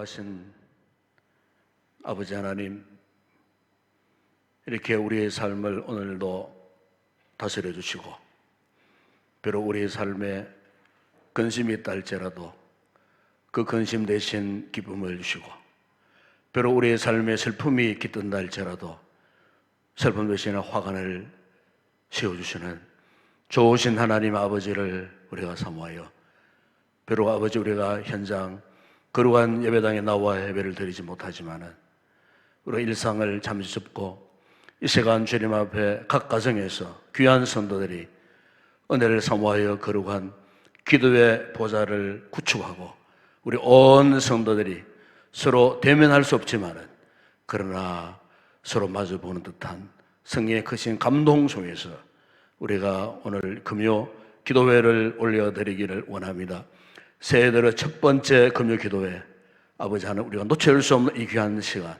거룩하신 아버지 하나님, 이렇게 우리의 삶을 오늘도 다스려 주시고, 비록 우리의 삶에 근심이 있다 할지라도 그 근심 대신 기쁨을 주시고, 비록 우리의 삶에 슬픔이 깃든다 할지라도 슬픔 대신에 화관을 씌워주시는 좋으신 하나님 아버지를 우리가 사모하여, 비록 아버지 우리가 현장 거룩한 예배당에 나와 예배를 드리지 못하지만은 우리 일상을 잠시 접고 이 시간 주님 앞에 각 가정에서 귀한 성도들이 은혜를 사모하여 거룩한 기도의 보좌를 구축하고, 우리 온 성도들이 서로 대면할 수 없지만은 그러나 서로 마주보는 듯한 성령의 크신 감동 속에서 우리가 오늘 금요 기도회를 올려드리기를 원합니다. 새해 들어 첫 번째 금요 기도회, 아버지 하나님, 우리가 놓칠 수 없는 이 귀한 시간,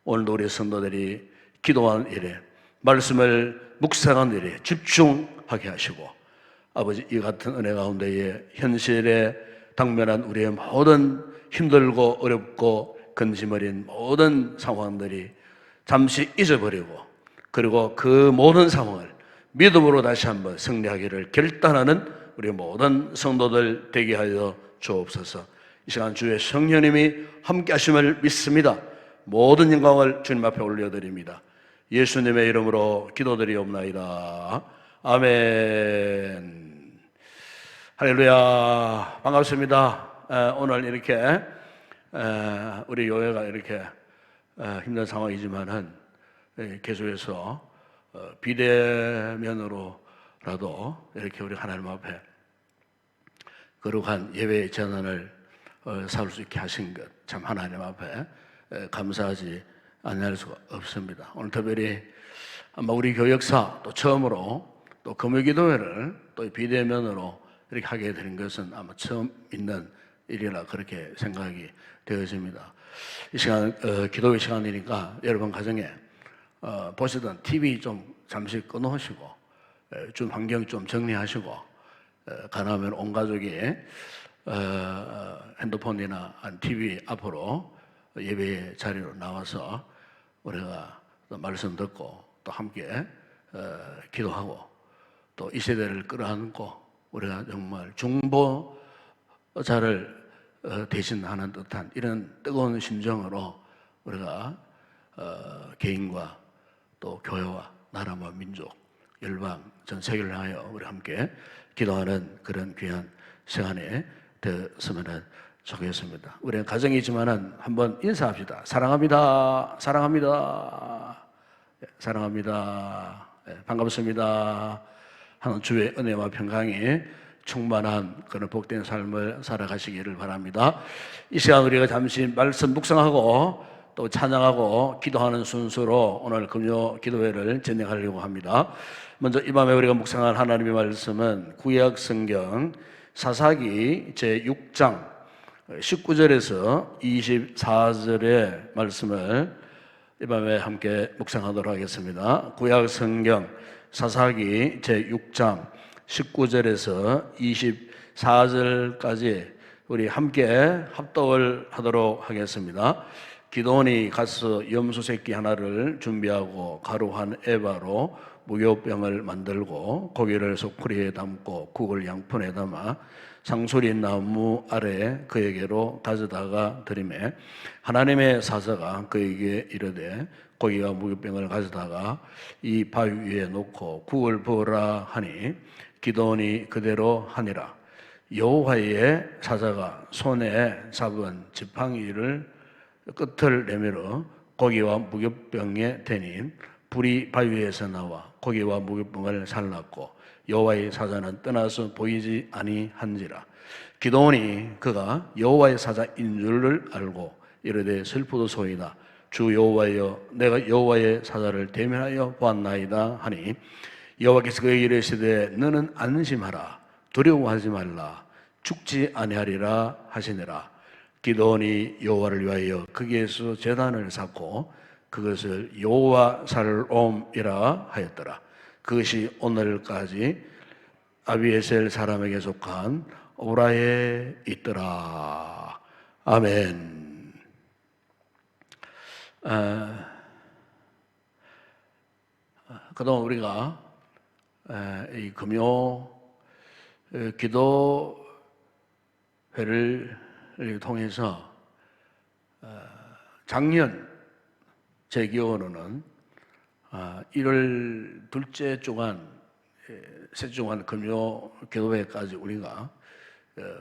오늘도 우리 성도들이 기도하는 일에, 말씀을 묵상하는 일에 집중하게 하시고, 아버지 이 같은 은혜 가운데에 현실에 당면한 우리의 모든 힘들고 어렵고 근심 어린 모든 상황들이 잠시 잊어버리고, 그리고 그 모든 상황을 믿음으로 다시 한번 승리하기를 결단하는 우리 모든 성도들 되게 하여 주옵소서. 이 시간 주의 성령님이 함께 하심을 믿습니다. 모든 영광을 주님 앞에 올려드립니다. 예수님의 이름으로 기도드리옵나이다. 아멘. 할렐루야. 반갑습니다. 오늘 이렇게 우리 교회가 이렇게 힘든 상황이지만은 계속해서 비대면으로라도 이렇게 우리 하나님 앞에 거룩한 예배의 전환을 살 수 있게 하신 것, 참 하나님 앞에 감사하지 않을 수가 없습니다. 오늘 특별히 아마 우리 교회 역사 또 처음으로 또 금요기도회를 또 비대면으로 이렇게 하게 되는 것은 아마 처음 있는 일이라 그렇게 생각이 되어집니다. 이 시간 기도회 시간이니까 여러분 가정에 보시던 TV 좀 잠시 끊어오시고 좀 환경 좀 정리하시고, 가능하면 온 가족이 핸드폰이나 TV 앞으로 예배 자리로 나와서 우리가 말씀 듣고 또 함께 기도하고, 또 이 세대를 끌어안고 우리가 정말 중보자를 대신하는 듯한 이런 뜨거운 심정으로 우리가 개인과 또 교회와 나라와 민족, 열방, 전 세계를 향하여 우리 함께 기도하는 그런 귀한 시간이 되었으면 좋겠습니다. 우리는 가정이지만은 한번 인사합시다. 사랑합니다. 사랑합니다. 사랑합니다. 반갑습니다. 하는 주의 은혜와 평강이 충만한 그런 복된 삶을 살아가시기를 바랍니다. 이 시간 우리가 잠시 말씀 묵상하고 또 찬양하고 기도하는 순서로 오늘 금요 기도회를 진행하려고 합니다. 먼저 이 밤에 우리가 묵상할 하나님의 말씀은 구약 성경 사사기 제6장 19절에서 24절의 말씀을 이 밤에 함께 묵상하도록 하겠습니다. 구약 성경 사사기 제6장 19절에서 24절까지 우리 함께 합독을 하도록 하겠습니다. 기드온이 가서 염소 새끼 하나를 준비하고 가루 한 에바로 무교병을 만들고 고기를 소쿠리에 담고 국을 양푼에 담아 상수리 나무 아래 그에게로 가져다가 드리매, 하나님의 사자가 그에게 이르되 고기와 무교병을 가져다가 이 바위 위에 놓고 국을 부으라 하니 기드온이 그대로 하니라. 여호와의 사자가 손에 잡은 지팡이를 끝을 내밀어 고기와 무교병에 대니 불이 바위에서 나와 고기와 무교병을 살랐고 여호와의 사자는 떠나서 보이지 아니한지라. 기드온이 그가 여호와의 사자인 줄을 알고 이르되 슬프도소이다. 주 여호와여, 내가 여호와의 사자를 대면하여 보았나이다 하니 여호와께서 그에게 이르시되 너는 안심하라. 두려워하지 말라. 죽지 아니하리라 하시니라. 기드온이 여호와를 위하여 거기에서 제단을 쌓고 그것을 여호와 살롬이라 하였더라. 그것이 오늘까지 아비에셀 사람에게 속한 오라에 있더라. 아멘. 그동안 우리가 이 금요 기도회를 통해서 작년 제 기억으로는 1월 둘째 주간, 셋째 주간 금요 기도회까지 우리가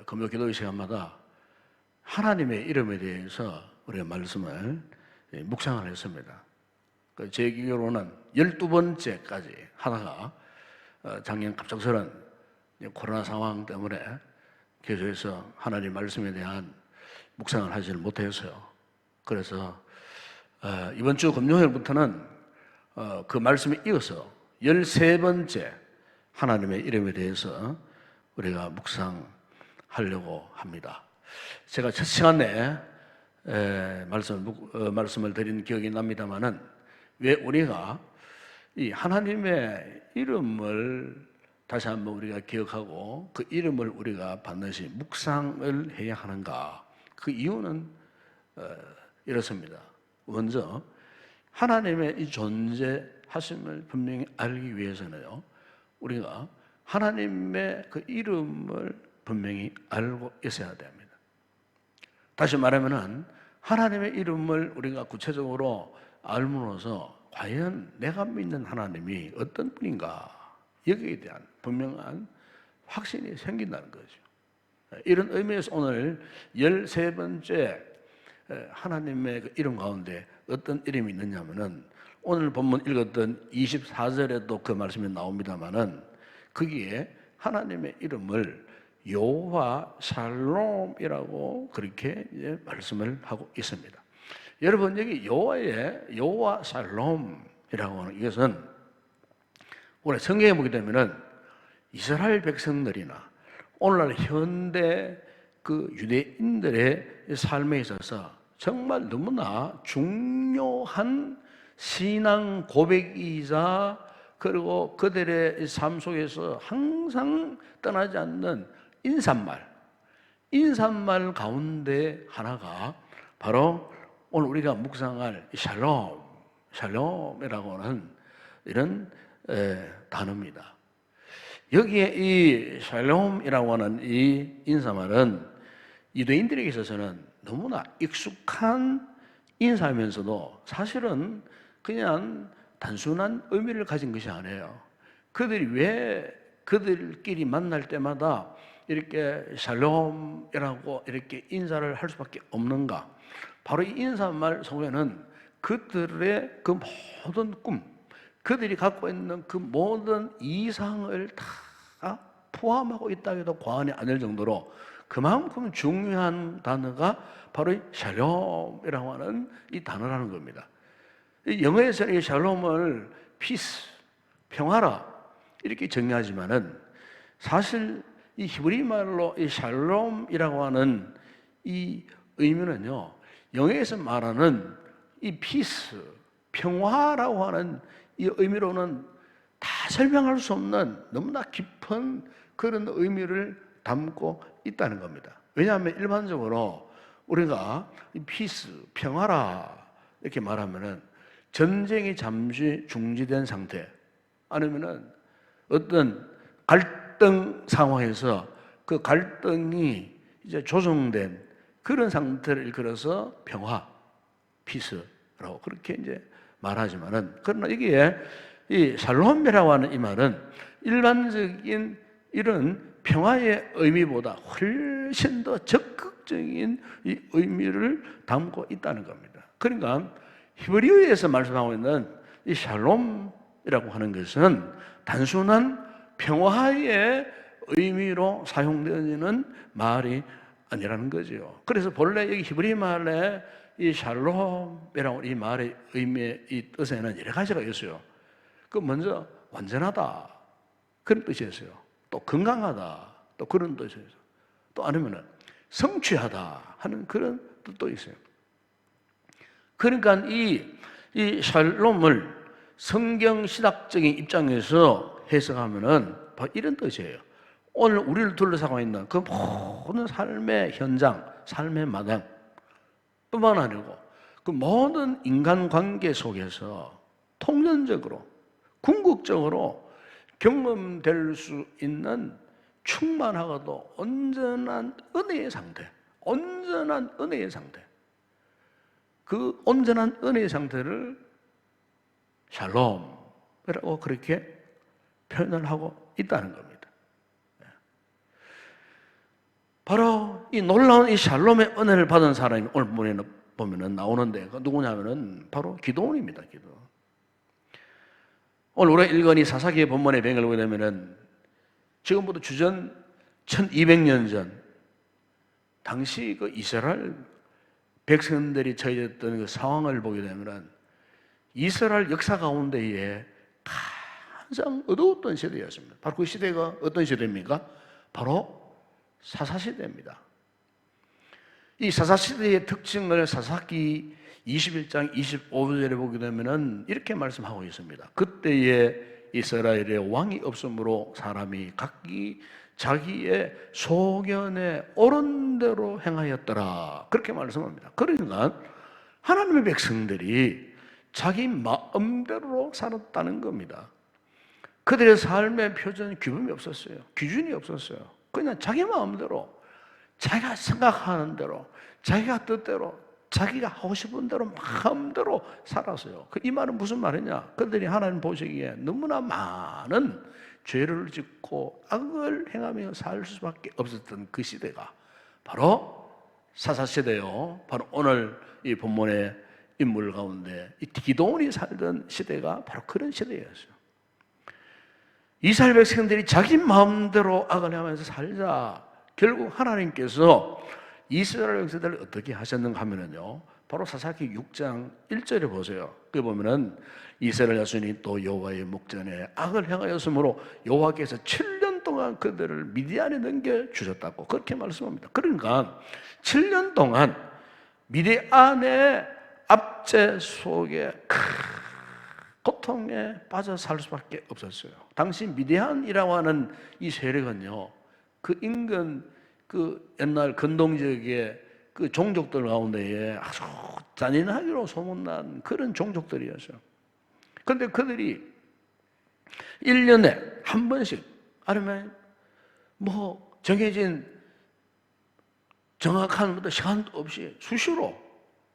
금요 기도회 시간마다 하나님의 이름에 대해서 우리가 말씀을 묵상을 했습니다. 제 기억으로는 12번째까지 하다가 작년 갑작스런 코로나 상황 때문에 계속해서 하나님 말씀에 대한 묵상을 하지를 못했어요. 그래서 이번 주 금요일부터는 그 말씀에 이어서 13번째 하나님의 이름에 대해서 우리가 묵상하려고 합니다. 제가 첫 시간에 말씀을 드린 기억이 납니다만은 왜 우리가 이 하나님의 이름을 다시 한번 우리가 기억하고 그 이름을 우리가 반드시 묵상을 해야 하는가? 그 이유는 이렇습니다. 먼저 하나님의 이 존재하심을 분명히 알기 위해서는요, 우리가 하나님의 그 이름을 분명히 알고 있어야 됩니다. 다시 말하면은 하나님의 이름을 우리가 구체적으로 알므로써 과연 내가 믿는 하나님이 어떤 분인가, 여기에 대한 분명한 확신이 생긴다는 거죠. 이런 의미에서 오늘 13번째 하나님의 그 이름 가운데 어떤 이름이 있느냐면은 오늘 본문 읽었던 24절에도 그 말씀이 나옵니다만은 거기에 하나님의 이름을 여호와 샬롬이라고 그렇게 이제 말씀을 하고 있습니다. 여러분, 여기 여호와 샬롬이라고 하는 이것은 우리 성경에 보게 되면은 이스라엘 백성들이나 오늘날 현대 그 유대인들의 삶에 있어서 정말 너무나 중요한 신앙 고백이자 그리고 그들의 삶 속에서 항상 떠나지 않는 인사말 가운데 하나가 바로 오늘 우리가 묵상할 샬롬이라고 하는 이런 단어입니다. 여기에 이 샬롬이라고 하는 이 인사말은 유대인들에게 있어서는 너무나 익숙한 인사면서도 사실은 그냥 단순한 의미를 가진 것이 아니에요. 그들이 왜 그들끼리 만날 때마다 이렇게 샬롬이라고 이렇게 인사를 할 수밖에 없는가? 바로 이 인사말 속에는 그들의 그 모든 꿈, 그들이 갖고 있는 그 모든 이상을 다 포함하고 있다 해도 과언이 아닐 정도로 그만큼 중요한 단어가 바로 이 샬롬이라고 하는 이 단어라는 겁니다. 영어에서 이 샬롬을 peace, 평화라 이렇게 정의하지만은 사실 이 히브리 말로 이 샬롬이라고 하는 이 의미는요, 영어에서 말하는 이 peace, 평화라고 하는 이 의미로는 다 설명할 수 없는 너무나 깊은 그런 의미를 담고 있다는 겁니다. 왜냐하면 일반적으로 우리가 peace, 평화라 이렇게 말하면은 전쟁이 잠시 중지된 상태, 아니면은 어떤 갈등 상황에서 그 갈등이 이제 조정된 그런 상태를 일컬어서 평화, 피스라고 그렇게 이제 말하지만은, 그러나 여기에 이 샬롬이라고 하는 이 말은 일반적인 이런 평화의 의미보다 훨씬 더 적극적인 이 의미를 담고 있다는 겁니다. 그러니까 히브리어에서 말씀하고 있는 이 샬롬이라고 하는 것은 단순한 평화의 의미로 사용되는 말이 아니라는 거죠. 그래서 본래 여기 히브리 말에 이 샬롬이라고 이 말의 의미의 이 뜻에는 여러 가지가 있어요. 그 먼저 완전하다 그런 뜻이었어요. 또 건강하다 또 그런 뜻이었어요. 또 아니면은 성취하다 하는 그런 뜻도 있어요. 그러니까 이 샬롬을 성경 신학적인 입장에서 해석하면은 바로 이런 뜻이에요. 오늘 우리를 둘러싸고 있는 그 모든 삶의 현장, 삶의 마당 뿐만 아니고 그 모든 인간관계 속에서 통전적으로 궁극적으로 경험될 수 있는 충만하고도 온전한 은혜의 상태, 온전한 은혜의 상태, 그 온전한 은혜의 상태를 샬롬이라고 그렇게 표현을 하고 있다는 겁니다. 바로 이 놀라운 이 샬롬의 은혜를 받은 사람이 오늘 보면은 나오는데 그 누구냐면은 바로 기도원입니다. 기도원. 오늘 우리가 읽은 이 사사기의 본문의 배경을 보게 되면은 지금부터 주전 1200년 전 당시 그 이스라엘 백성들이 처해졌던 그 상황을 보게 되면은 이스라엘 역사 가운데에 가장 어두웠던 시대였습니다. 바로 그 시대가 어떤 시대입니까? 바로 사사시대입니다. 이 사사시대의 특징을 사사기 21장 25절에 보게 되면은 이렇게 말씀하고 있습니다. 그때에 이스라엘에 왕이 없으므로 사람이 각기 자기의 소견에 옳은 대로 행하였더라. 그렇게 말씀합니다. 그러니까 하나님의 백성들이 자기 마음대로 살았다는 겁니다. 그들의 삶의 표준 규범이 없었어요. 기준이 없었어요. 그냥 자기 마음대로, 자기가 생각하는 대로, 자기가 뜻대로, 자기가 하고 싶은 대로 마음대로 살았어요. 이 말은 무슨 말이냐? 그들이 하나님 보시기에 너무나 많은 죄를 짓고 악을 행하며 살 수밖에 없었던 그 시대가 바로 사사시대요. 바로 오늘 이 본문의 인물 가운데 이 기도원이 살던 시대가 바로 그런 시대였어요. 이스라엘 백성들이 자기 마음대로 악을 행하면서 살자 결국 하나님께서 이스라엘 백성들을 어떻게 하셨는가 하면은요, 바로 사사기 6장 1절에 보세요. 거기 보면은 이스라엘 자손이 또 여호와의 목전에 악을 행하였으므로 여호와께서 7년 동안 그들을 미디안에 넘겨 주셨다고 그렇게 말씀합니다. 그러니까 7년 동안 미디안의 압제 속에 고통에 빠져 살 수밖에 없었어요. 당시 미디안이라고 하는 이 세력은요, 그 인근 그 옛날 근동지역의 그 종족들 가운데에 아주 잔인하기로 소문난 그런 종족들이었어요. 그런데 그들이 1년에 한 번씩 아니면 뭐 정해진 정확한 시간도 없이 수시로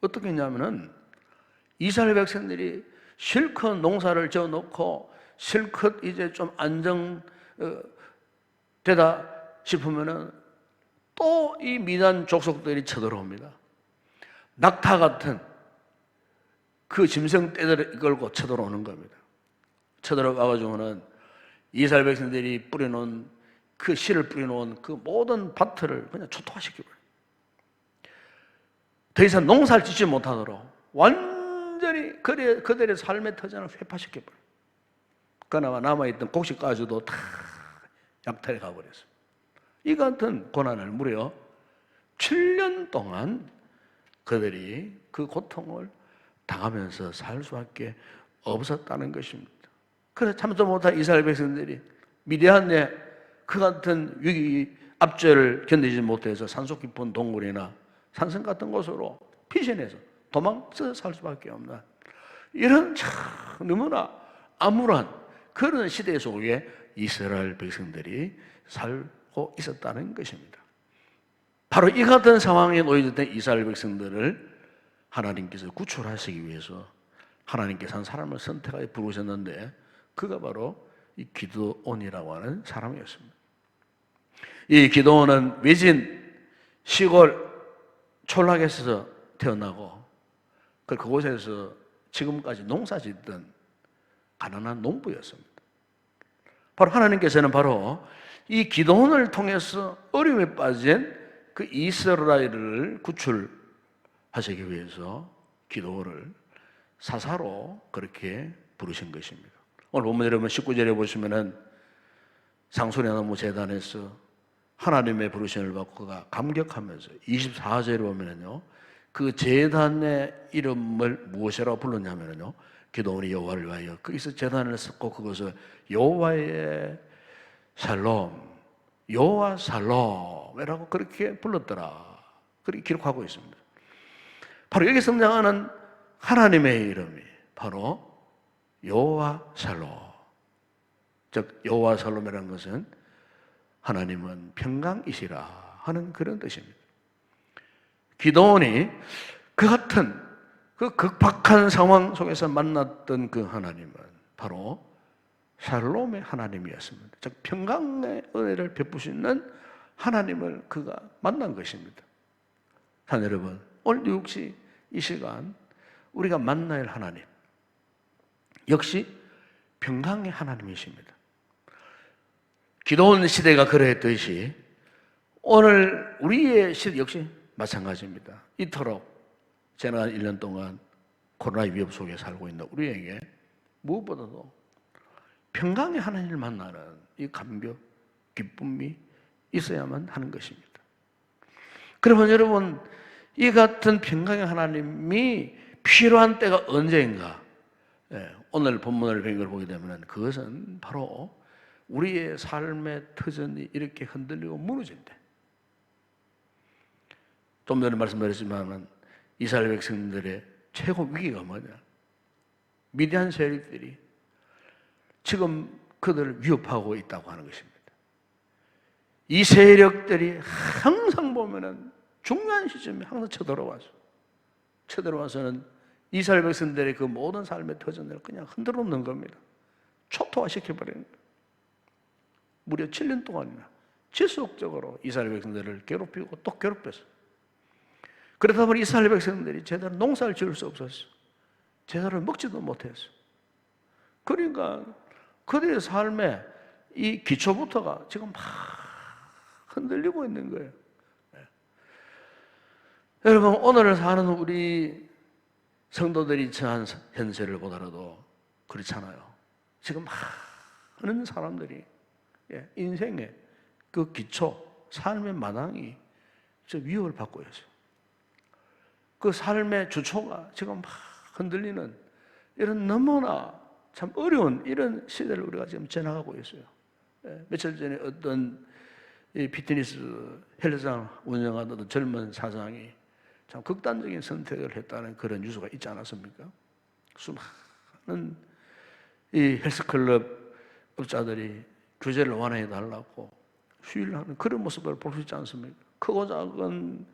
어떻게 했냐면은 이스라엘 백성들이 실컷 농사를 지어놓고 실컷 이제 좀 안정되다 싶으면은 또 이 미단 족속들이 쳐들어옵니다. 낙타 같은 그 짐승 떼들을 이끌고 쳐들어오는 겁니다. 쳐들어가가지고는 이스라엘 백성들이 뿌려놓은 그 씨를 뿌려놓은 그 모든 밭을 그냥 초토화시켜버려요. 더 이상 농사를 짓지 못하도록 완전히 그들의 삶의 터전을 회파시켜버려요. 그나마 남아있던 곡식가지도 다 약탈해 가버렸어요. 이 같은 고난을 무려 7년 동안 그들이 그 고통을 당하면서 살 수밖에 없었다는 것입니다. 그래서 참지 못한 이스라엘 백성들이 미디안의 그 같은 위기 압제를 견디지 못해서 산속 깊은 동굴이나 산성 같은 곳으로 피신해서 도망쳐 살 수밖에 없는 이런 참 너무나 암울한 그런 시대 속에 이스라엘 백성들이 살고 있었다는 것입니다. 바로 이 같은 상황에 놓여졌던 이스라엘 백성들을 하나님께서 구출하시기 위해서 하나님께서 한 사람을 선택하여 부르셨는데 그가 바로 이 기드온이라고 하는 사람이었습니다. 이 기드온은 외진 시골 촌락에서 태어나고 그곳에서 지금까지 농사짓던 가난한 농부였습니다. 바로 하나님께서는 바로 이 기드온을 통해서 어려움에 빠진 그 이스라엘을 구출하시기 위해서 기드온을 사사로 그렇게 부르신 것입니다. 오늘 본문 여러분 19절에 보시면은 상소리나무 제단에서 하나님의 부르심을 받고 그가 감격하면서 24절에 보면은요, 그 제단의 이름을 무엇이라고 불렀냐면요, 기도원이 여호와를 위하여 거기서 제단을 쌓고 그것을 여호와의 샬롬, 여호와 샬롬이라고 그렇게 불렀더라. 그렇게 기록하고 있습니다. 바로 여기 성장하는 하나님의 이름이 바로 여호와 살롬, 즉 여호와 살롬이라는 것은 하나님은 평강이시라 하는 그런 뜻입니다. 기도원이 그 같은 그 극박한 상황 속에서 만났던 그 하나님은 바로 샬롬의 하나님이었습니다. 즉 평강의 은혜를 베푸시는 하나님을 그가 만난 것입니다. 자, 여러분, 오늘 역시 이 시간 우리가 만나야 할 하나님 역시 평강의 하나님이십니다. 기도원 시대가 그러했듯이 오늘 우리의 시대 역시 마찬가지입니다. 이토록 지난 1년 동안 코로나 위협 속에 살고 있는 우리에게 무엇보다도 평강의 하나님을 만나는 이 감격, 기쁨이 있어야만 하는 것입니다. 그러면 여러분, 이 같은 평강의 하나님이 필요한 때가 언제인가? 오늘 본문을 배경을 보게 되면 그것은 바로 우리의 삶의 터전이 이렇게 흔들리고 무너질 때. 좀 전에 말씀드렸지만 이스라엘 백성들의 최고 위기가 뭐냐? 미디안 세력들이 지금 그들을 위협하고 있다고 하는 것입니다. 이 세력들이 항상 보면은 중요한 시점에 항상 쳐들어와서는 이스라엘 백성들의 그 모든 삶의 터전을 그냥 흔들어 놓는 겁니다. 초토화시켜버리는 거예요. 무려 7년 동안이나 지속적으로 이스라엘 백성들을 괴롭히고 또 괴롭혔어요. 그러다 보니 이스라엘 백성들이 제대로 농사를 지을 수 없었어요. 제대로 먹지도 못했어요. 그러니까 그들의 삶의 이 기초부터가 지금 막 흔들리고 있는 거예요. 여러분, 오늘 사는 우리 성도들이 처한 현실을 보더라도 그렇잖아요. 지금 많은 사람들이 인생의 그 기초, 삶의 마당이 위협을 받고 있어요. 그 삶의 주초가 지금 막 흔들리는 이런 너무나 참 어려운 이런 시대를 우리가 지금 지나가고 있어요. 며칠 전에 어떤 이 피트니스 헬스장 운영하던 젊은 사장이 참 극단적인 선택을 했다는 그런 뉴스가 있지 않았습니까? 수많은 이 헬스클럽 업자들이 규제를 완화해 달라고 시위를 하는 그런 모습을 볼 수 있지 않습니까? 크고 작은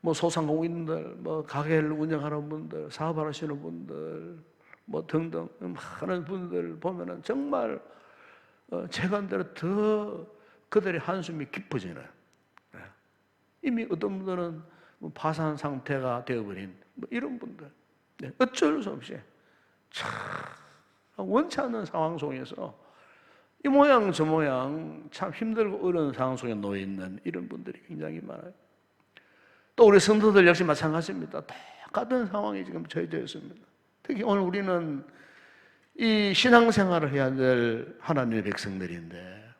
뭐 소상공인들, 뭐 가게를 운영하는 분들, 사업하시는 분들, 뭐 등등 많은 분들 보면은 정말 체감대로 더 그들의 한숨이 깊어지는. 이미 어떤 분들은 파산 상태가 되어버린 뭐 이런 분들, 어쩔 수 없이 참 원치 않는 상황 속에서 이 모양 저 모양 참 힘들고 어려운 상황 속에 놓여 있는 이런 분들이 굉장히 많아요. 또 우리 성도들 역시 마찬가지입니다. 똑같은 상황에 지금 처해져 있습니다. 특히 오늘 우리는 이 신앙생활을 해야 될 하나님의 백성들인데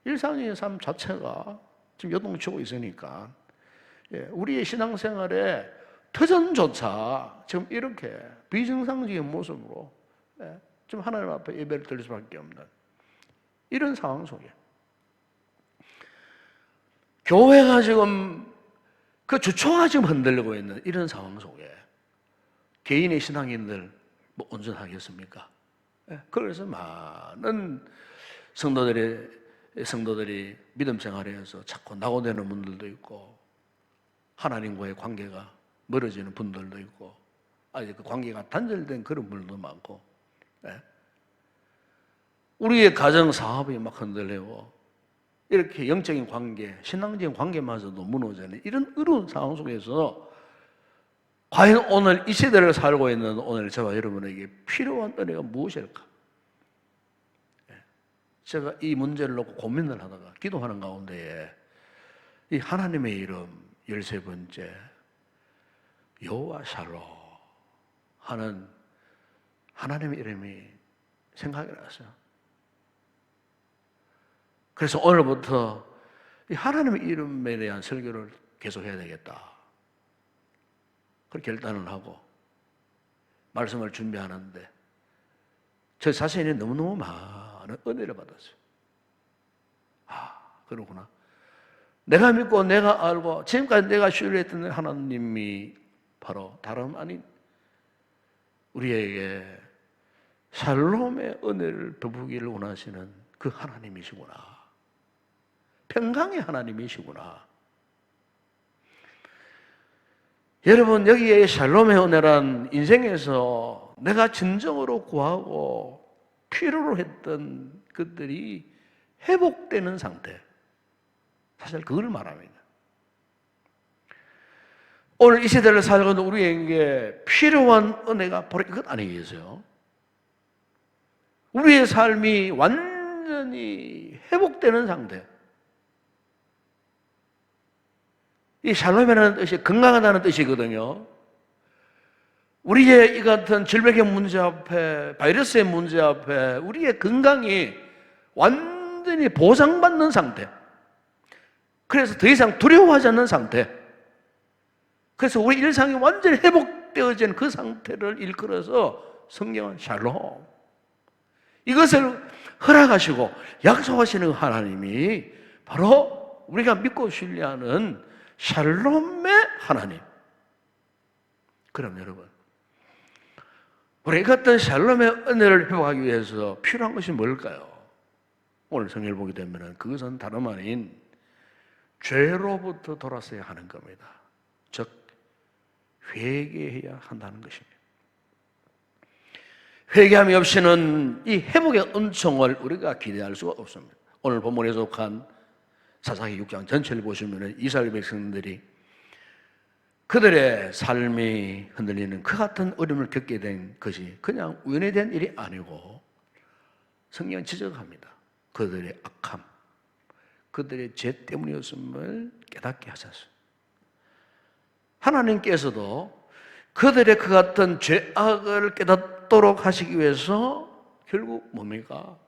일상의 삶 자체가 지금 요동치고 있으니까 우리의 신앙생활의 터전조차 지금 이렇게 비정상적인 모습으로 좀 하나님 앞에 예배를 드릴 수밖에 없는 이런 상황 속에 교회가 지금 그 주초가 지금 흔들리고 있는 이런 상황 속에 개인의 신앙인들 뭐 온전하겠습니까? 그래서 많은 성도들이 믿음 생활에서 자꾸 낙오되는 분들도 있고 하나님과의 관계가 멀어지는 분들도 있고 아직 그 관계가 단절된 그런 분들도 많고 우리의 가정 사업이 막 흔들리고 이렇게 영적인 관계, 신앙적인 관계마저도 무너지는 이런 어려운 상황 속에서 과연 오늘 이 시대를 살고 있는 오늘 저와 여러분에게 필요한 은혜가 무엇일까? 제가 이 문제를 놓고 고민을 하다가 기도하는 가운데에 이 하나님의 이름 13번째 여호와 샬롬 하는 하나님의 이름이 생각이 났어요. 그래서 오늘부터 이 하나님의 이름에 대한 설교를 계속해야 되겠다. 그렇게 결단을 하고 말씀을 준비하는데 저 자신이 너무너무 많은 은혜를 받았어요. 그러구나. 내가 믿고 내가 알고 지금까지 내가 신뢰했던 하나님이 바로 다름 아닌 우리에게 샬롬의 은혜를 베푸기를 원하시는 그 하나님이시구나. 평강의 하나님이시구나. 여러분, 여기에 샬롬의 은혜란 인생에서 내가 진정으로 구하고 필요로 했던 것들이 회복되는 상태, 사실 그걸 말합니다. 오늘 이 시대를 살고 있는 우리에게 필요한 은혜가 바로 이것 아니겠어요? 우리의 삶이 완전히 회복되는 상태. 이 샬롬이라는 뜻이 건강하다는 뜻이거든요. 우리의 이 같은 질병의 문제 앞에, 바이러스의 문제 앞에 우리의 건강이 완전히 보상받는 상태. 그래서 더 이상 두려워하지 않는 상태. 그래서 우리 일상이 완전히 회복되어진 그 상태를 일컬어서 성경은 샬롬. 이것을 허락하시고 약속하시는 하나님이 바로 우리가 믿고 신뢰하는 샬롬의 하나님. 그럼 여러분, 우리 같은 샬롬의 은혜를 회복하기 위해서 필요한 것이 뭘까요? 오늘 성경을 보게 되면 그것은 다름 아닌 죄로부터 돌아서야 하는 겁니다. 즉 회개해야 한다는 것입니다. 회개함이 없이는 이 회복의 은총을 우리가 기대할 수가 없습니다. 오늘 본문에 속한 사사기 6장 전체를 보시면 이스라엘 백성들이 그들의 삶이 흔들리는 그 같은 어려움을 겪게 된 것이 그냥 우연히 된 일이 아니고 성경은 지적합니다. 그들의 악함, 그들의 죄 때문이었음을 깨닫게 하셨어요. 하나님께서도 그들의 그 같은 죄악을 깨닫도록 하시기 위해서 결국 뭡니까?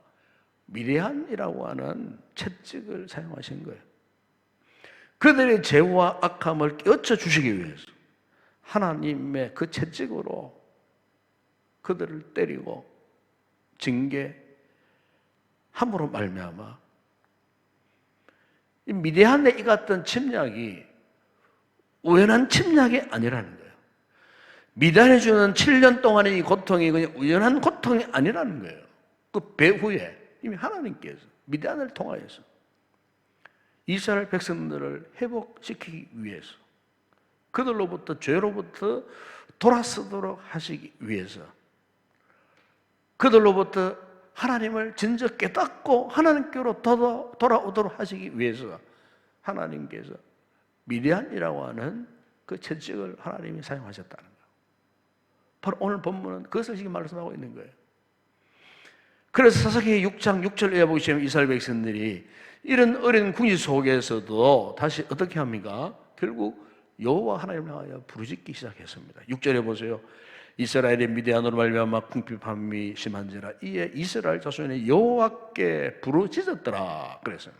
미디안이라고 하는 채찍을 사용하신 거예요. 그들의 죄와 악함을 깨우쳐 주시기 위해서 하나님의 그 채찍으로 그들을 때리고 징계함으로 말미암아 이 미디안의 이 같은 침략이 우연한 침략이 아니라는 거예요. 미디안이 주는 7년 동안의 이 고통이 그냥 우연한 고통이 아니라는 거예요. 그 배후에 이미 하나님께서 미디안을 통하여서 이스라엘 백성들을 회복시키기 위해서 그들로부터 죄로부터 돌아서도록 하시기 위해서 그들로부터 하나님을 진정 깨닫고 하나님께로 돌아오도록 하시기 위해서 하나님께서 미디안이라고 하는 그 채찍을 하나님이 사용하셨다는 거예요. 바로 오늘 본문은 그것을 지금 말씀하고 있는 거예요. 그래서 사사기 6장 6절에 보시면 이스라엘 백성들이 이런 어린 궁지 속에서도 다시 어떻게 합니까? 결국 여호와 하나님을 향하여 부르짖기 시작했습니다. 6절에 보세요. 이스라엘의 미디안으로 말미암아 궁핍함이 심한지라 이에 이스라엘 자손이 여호와께 부르짖었더라 그랬어요.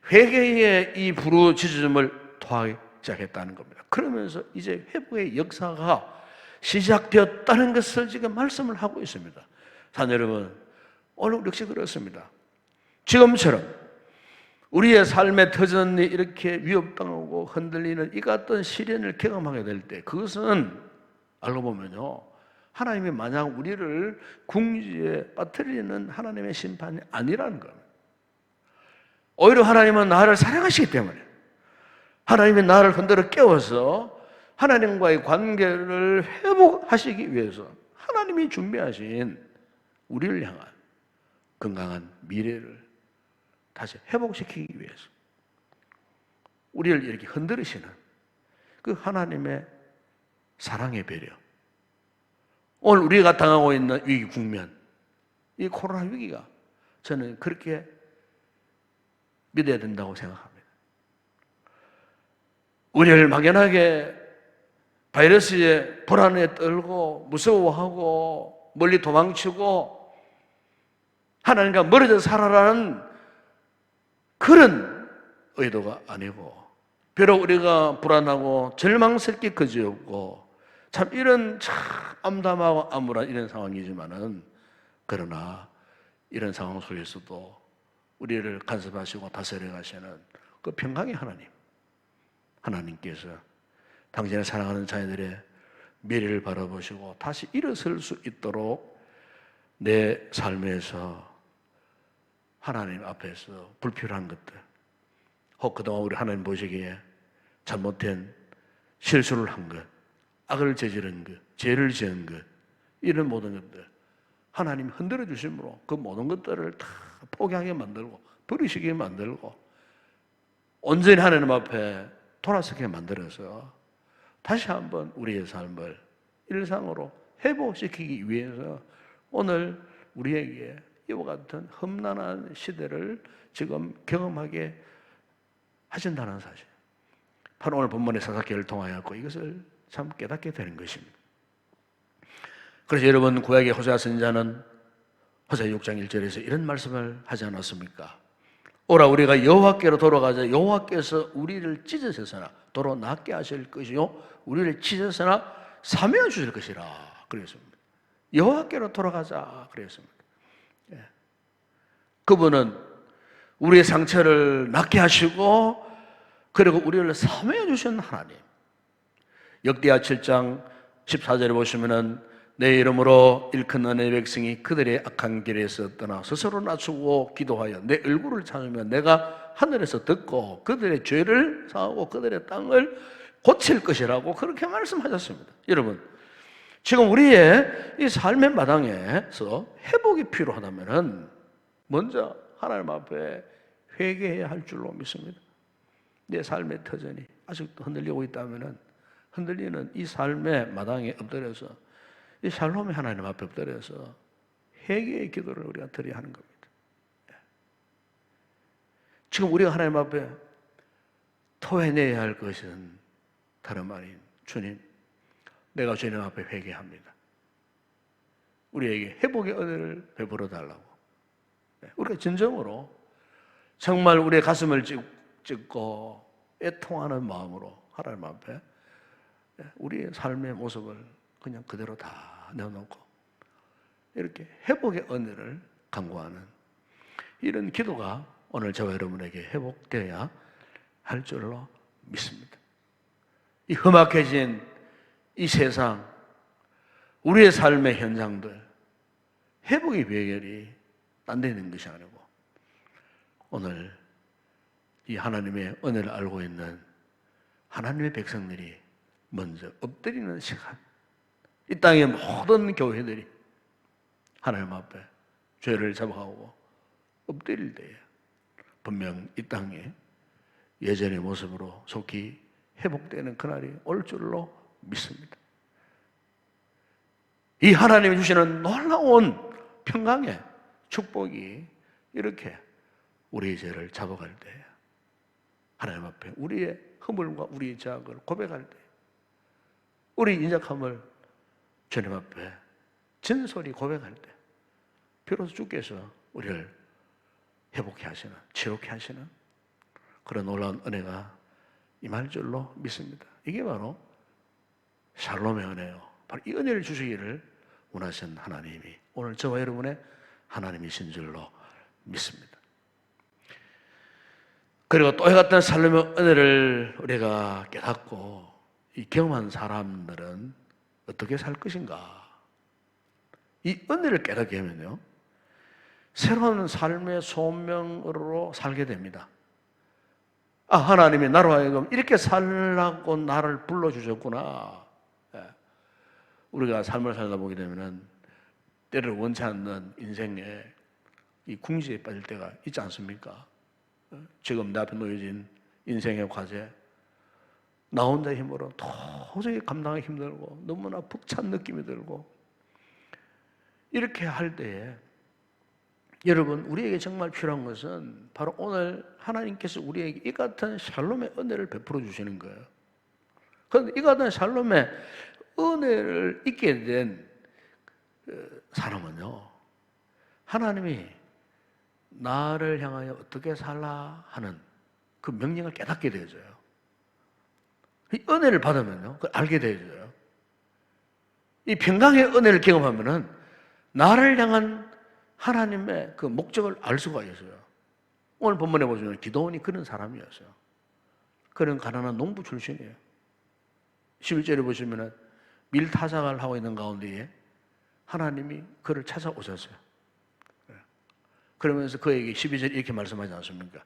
회개의 이 부르짖음을 토하기 시작했다는 겁니다. 그러면서 이제 회복의 역사가 시작되었다는 것을 지금 말씀을 하고 있습니다. 사랑 여러분, 오늘 역시 그렇습니다. 지금처럼 우리의 삶의 터전이 이렇게 위협당하고 흔들리는 이 같은 시련을 경험하게 될 때 그것은 알고 보면요, 하나님이 만약 우리를 궁지에 빠뜨리는 하나님의 심판이 아니라는 겁니다. 오히려 하나님은 나를 사랑하시기 때문에 하나님이 나를 흔들어 깨워서 하나님과의 관계를 회복하시기 위해서 하나님이 준비하신 우리를 향한 건강한 미래를 다시 회복시키기 위해서 우리를 이렇게 흔들으시는 그 하나님의 사랑의 배려. 오늘 우리가 당하고 있는 위기 국면, 이 코로나 위기가 저는 그렇게 믿어야 된다고 생각합니다. 우리를 막연하게 바이러스에 불안에 떨고 무서워하고 멀리 도망치고 하나님과 멀어져 살아라는 그런 의도가 아니고 비록 우리가 불안하고 절망스럽게 그지없고 참 이런 참 암담하고 암울한 이런 상황이지만은 그러나 이런 상황 속에서도 우리를 간섭하시고 다스려 가시는 그 평강의 하나님께서 당신의 사랑하는 자녀들의 미래를 바라보시고 다시 일어설 수 있도록 내 삶에서 하나님 앞에서 불필요한 것들, 혹 그동안 우리 하나님 보시기에 잘못된 실수를 한 것, 악을 저지른 것, 죄를 지은 것, 이런 모든 것들 하나님 흔들어 주심으로 그 모든 것들을 다 포기하게 만들고 버리시게 만들고 온전히 하나님 앞에 돌아서게 만들어서 다시 한번 우리의 삶을 일상으로 회복시키기 위해서 오늘 우리에게 이와 같은 험난한 시대를 지금 경험하게 하신다는 사실, 바로 오늘 본문의 사사기를 통하여 이것을 참 깨닫게 되는 것입니다. 그래서 여러분, 구약의 호세아 선지자는 호세아 6장 1절에서 이런 말씀을 하지 않았습니까? 오라, 우리가 여호와께로 돌아가자. 여호와께서 우리를 찢으셨으나 도로 낫게 하실 것이요 우리를 찢으셨으나 사매어 주실 것이라 그랬습니다. 여호와께로 돌아가자 그랬습니다. 그분은 우리의 상처를 낫게 하시고 그리고 우리를 사매어 주신 하나님. 역대하 7장 14절에 보시면은 내 이름으로 일컫는 내 백성이 그들의 악한 길에서 떠나 스스로 낮추고 기도하여 내 얼굴을 찾으면 내가 하늘에서 듣고 그들의 죄를 사하고 그들의 땅을 고칠 것이라고 그렇게 말씀하셨습니다. 여러분, 지금 우리의 이 삶의 마당에서 회복이 필요하다면은 먼저 하나님 앞에 회개해야 할 줄로 믿습니다. 내 삶의 터전이 아직도 흔들리고 있다면은 흔들리는 이 삶의 마당에 엎드려서 이 샬롬의 하나님 앞에 엎드려서 회개의 기도를 우리가 드려야 하는 겁니다. 지금 우리가 하나님 앞에 토해내야 할 것은 다름 아닌 주님, 내가 주님 앞에 회개합니다. 우리에게 회복의 은혜를 베풀어 달라고. 우리가 진정으로 정말 우리의 가슴을 찢고 애통하는 마음으로 하나님 앞에 우리의 삶의 모습을 그냥 그대로 다 내어놓고 이렇게 회복의 은혜를 간구하는 이런 기도가 오늘 저와 여러분에게 회복되어야 할 줄로 믿습니다. 이 험악해진 이 세상, 우리의 삶의 현장들, 회복의 비결이 딴 데 있는 것이 아니고 오늘 이 하나님의 은혜를 알고 있는 하나님의 백성들이 먼저 엎드리는 시간, 이 땅의 모든 교회들이 하나님 앞에 죄를 잡아가고 엎드릴 때에 분명 이 땅에 예전의 모습으로 속히 회복되는 그날이 올 줄로 믿습니다. 이 하나님이 주시는 놀라운 평강의 축복이 이렇게 우리의 죄를 잡아갈 때 하나님 앞에 우리의 허물과 우리의 죄악을 고백할 때 우리 인적함을 주님 앞에 진솔히 고백할 때 비로소 주께서 우리를 회복케 하시는, 치료케 하시는 그런 놀라운 은혜가 임할 줄로 믿습니다. 이게 바로 샬롬의 은혜요. 바로 이 은혜를 주시기를 원하신 하나님이 오늘 저와 여러분의 하나님이신 줄로 믿습니다. 그리고 또 같은 샬롬의 은혜를 우리가 깨닫고 이 경험한 사람들은 어떻게 살 것인가? 이 은혜를 깨닫게 하면요, 새로운 삶의 소명으로 살게 됩니다. 아, 하나님이 나로 하여금 이렇게 살라고 나를 불러주셨구나. 우리가 삶을 살다 보게 되면은 때를 원치 않는 인생에 이 궁지에 빠질 때가 있지 않습니까? 지금 내 앞에 놓여진 인생의 과제, 나 혼자 힘으로 도저히 감당하기 힘들고 너무나 벅찬 느낌이 들고 이렇게 할 때에 여러분, 우리에게 정말 필요한 것은 바로 오늘 하나님께서 우리에게 이 같은 샬롬의 은혜를 베풀어 주시는 거예요. 그런데 이 같은 샬롬의 은혜를 잊게 된 사람은요, 하나님이 나를 향하여 어떻게 살라 하는 그 명령을 깨닫게 되어져요. 이 은혜를 받으면요, 그걸 알게 되어져요. 이 평강의 은혜를 경험하면은 나를 향한 하나님의 그 목적을 알 수가 있어요. 오늘 본문에 보시면 기도원이 그런 사람이었어요. 그는 가난한 농부 출신이에요. 11절에 보시면은 밀타작을 하고 있는 가운데에 하나님이 그를 찾아오셨어요. 그러면서 그에게 12절 이렇게 말씀하지 않습니까?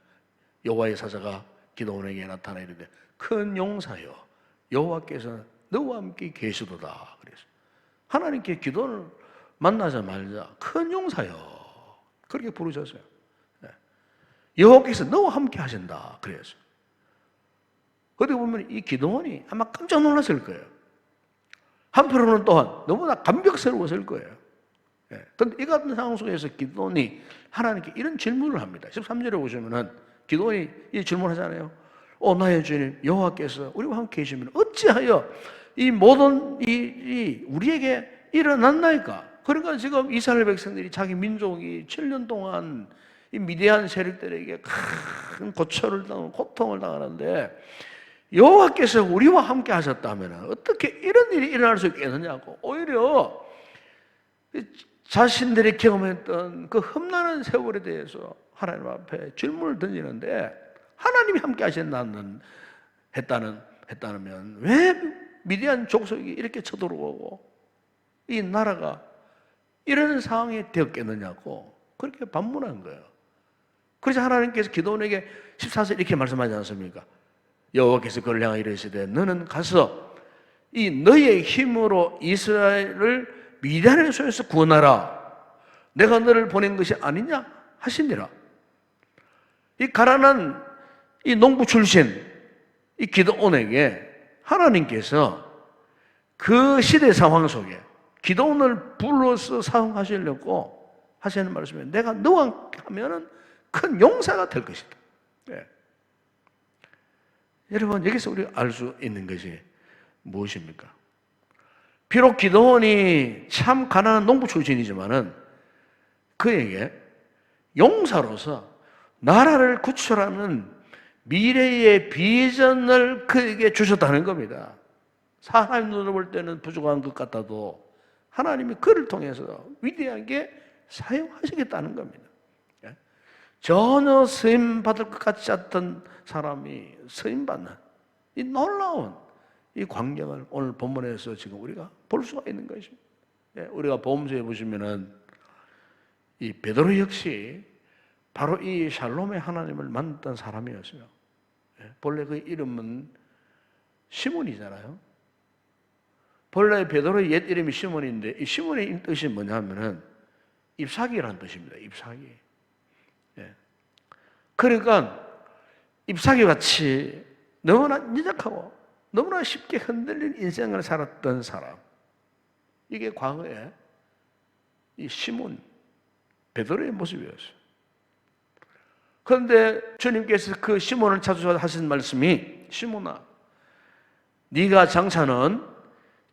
여호와의 사자가 기드온에게 나타나 이르되 큰 용사여 여호와께서 너와 함께 계시도다. 그래서 하나님께 기도를 만나자마자 큰 용사여 그렇게 부르셨어요. 여호와께서 너와 함께 하신다. 그래서 어디 보면 이 기드온이 아마 깜짝 놀랐을 거예요. 한편으로는 또한 너무나 감격스러웠을 거예요. 그런데 이 같은 상황 속에서 기드온이 하나님께 이런 질문을 합니다. 13절에 보시면은 기드온이 이 질문하잖아요. 나의 주님 여호와께서 우리와 함께 계시면 어찌하여 이 모든 이 우리에게 일어났나이까? 그러니까 지금 이스라엘 백성들이 자기 민족이 7년 동안 이 미디안 세력들에게 큰 고초를 당하고 고통을 당하는데 여호와께서 우리와 함께 하셨다면 어떻게 이런 일이 일어날 수 있겠느냐고 오히려 자신들이 경험했던 그 험난한 세월에 대해서 하나님 앞에 질문을 던지는데 하나님이 함께 하셨다면 왜 미디안 족속이 이렇게 쳐들어오고 이 나라가 이런 상황이 되었겠느냐고 그렇게 반문한 거예요. 그래서 하나님께서 기드온에게 14절 이렇게 말씀하지 않습니까? 여호와께서 그를 향하여 이르시되 너는 가서 이 너의 힘으로 이스라엘을 미디안의 손에서 구원하라. 내가 너를 보낸 것이 아니냐 하시니라. 이 가난한 이 농부 출신 이 기드온에게 하나님께서 그 시대 상황 속에 기드온을 불러서 사용하시려고 하시는 말씀에 내가 너와 함께 하면은 큰 용사가 될 것이다. 네. 여러분 여기서 우리가 알 수 있는 것이 무엇입니까? 비록 기드온이 참 가난한 농부 출신이지만은 그에게 용사로서 나라를 구출하는 미래의 비전을 그에게 주셨다는 겁니다. 사람의 눈으로 볼 때는 부족한 것 같아도 하나님이 그를 통해서 위대하게 사용하시겠다는 겁니다. 전혀 쓰임 받을 것 같지 않던 사람이 쓰임 받는 이 놀라운 이 광경을 오늘 본문에서 지금 우리가 볼 수가 있는 것입니다. 우리가 보험서에 보시면은 이 베드로 역시 바로 이 샬롬의 하나님을 만났던 사람이었어요. 본래 그 이름은 시몬이잖아요. 본래 베드로의 옛 이름이 시몬인데 이 시몬의 뜻이 뭐냐면은 잎사귀라는 뜻입니다. 잎사귀. 그러니까 잎사귀 같이 너무나 미약하고 너무나 쉽게 흔들린 인생을 살았던 사람. 이게 과거에 이 시몬 베드로의 모습이었어요. 그런데 주님께서 그 시몬을 찾으셔서 하신 말씀이 시몬아 네가 장차는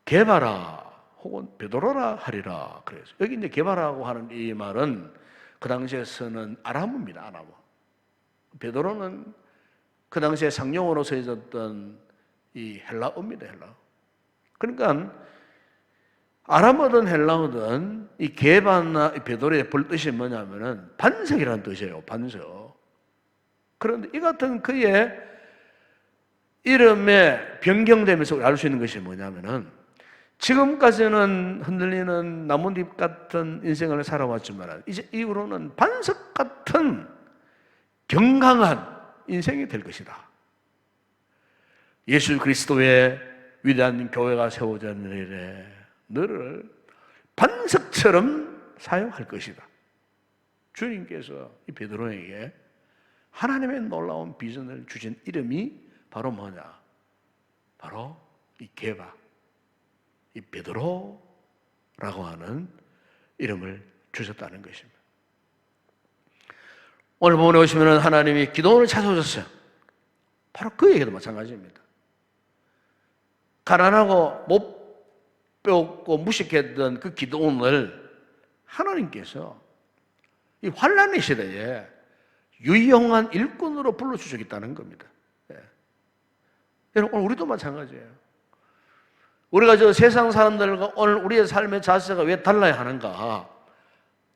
게바라 혹은 베드로라 하리라. 그래서 여기 이제 게바라고 하는 이 말은 그 당시에 쓰는 아람어입니다. 아람어. 베드로는 그 당시에 상용어로 쓰여졌던 이 헬라어입니다. 헬라어. 그러니까 아람어든 헬라어든 이 게바나 베드로의 본뜻이 뭐냐면은 반석이라는 뜻이에요. 반석. 그런데 이 같은 그의 이름에 변경되면서 우리 알 수 있는 것이 뭐냐면은 지금까지는 흔들리는 나뭇잎 같은 인생을 살아왔지만 이제 이후로는 반석 같은 경강한 인생이 될 것이다. 예수 그리스도의 위대한 교회가 세워졌는 일에 너를 반석처럼 사용할 것이다. 주님께서 이 베드로에게 하나님의 놀라운 비전을 주신 이름이 바로 뭐냐? 바로 이 게바, 이 베드로라고 하는 이름을 주셨다는 것입니다. 오늘 본문에 오시면 하나님이 기드온을 찾아오셨어요. 바로 그에게도 마찬가지입니다. 가난하고 못 배웠고 무식했던 그 기드온을 하나님께서 이 환난의 시대에 유용한 일꾼으로 불러주시겠다는 겁니다. 여러분, 오늘 우리도 마찬가지예요. 우리가 저 세상 사람들과 오늘 우리의 삶의 자세가 왜 달라야 하는가?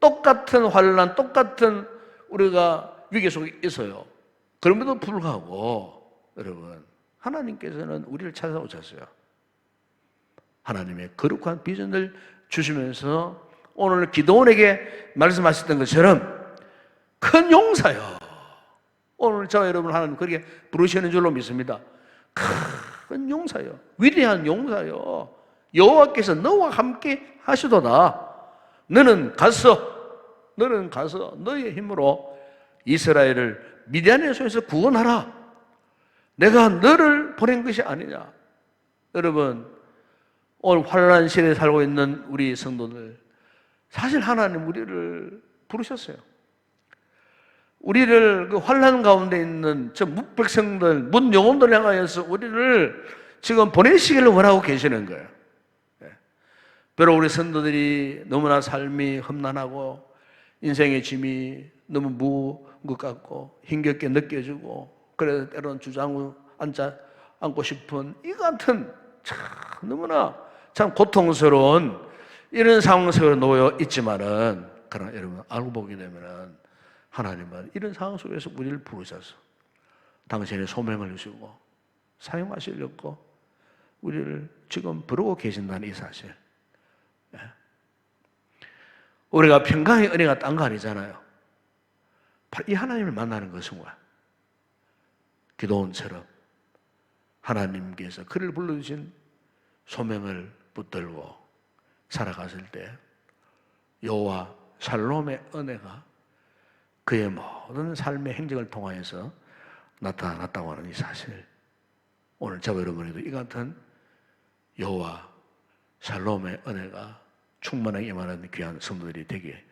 똑같은 환난, 똑같은 우리가 위기 속에 있어요. 그럼에도 불구하고 여러분, 하나님께서는 우리를 찾아오셨어요. 하나님의 거룩한 비전을 주시면서 오늘 기도원에게 말씀하셨던 것처럼 큰 용사요. 오늘 저와 여러분 하나님 그렇게 부르시는 줄로 믿습니다. 큰 용사요. 위대한 용사요. 여호와께서 너와 함께 하시도다. 너는 가서 너의 힘으로 이스라엘을 미디안의 손에서 구원하라. 내가 너를 보낸 것이 아니냐. 여러분, 오늘 환난 시대에 살고 있는 우리 성도들, 사실 하나님 우리를 부르셨어요. 우리를 그 환난 가운데 있는 저 묵백성들, 문 영혼들 향하여서 우리를 지금 보내시기를 원하고 계시는 거예요. 비록 우리 성도들이 너무나 삶이 험난하고 인생의 짐이 너무 무거운 것 같고 힘겹게 느껴지고, 그래서 때로는 주저앉고 앉고 싶은 이 같은 참 너무나 참 고통스러운 이런 상황 속에 놓여 있지만은, 그러나 여러분 알고 보게 되면은 하나님은 이런 상황 속에서 우리를 부르셔서 당신의 소명을 주시고 사용하시려고 우리를 지금 부르고 계신다는 이 사실. 우리가 평강의 은혜가 딴 거 아니잖아요. 이 하나님을 만나는 것은 뭐야? 기도원처럼 하나님께서 그를 불러주신 소명을 붙들고 살아갔을 때 여호와 샬롬의 은혜가 그의 모든 삶의 행적을 통하여서 나타났다고 하는 이 사실. 오늘 저와 여러분에도 이 같은 여호와 샬롬의 은혜가 충만하게 임하는 귀한 성도들이 되게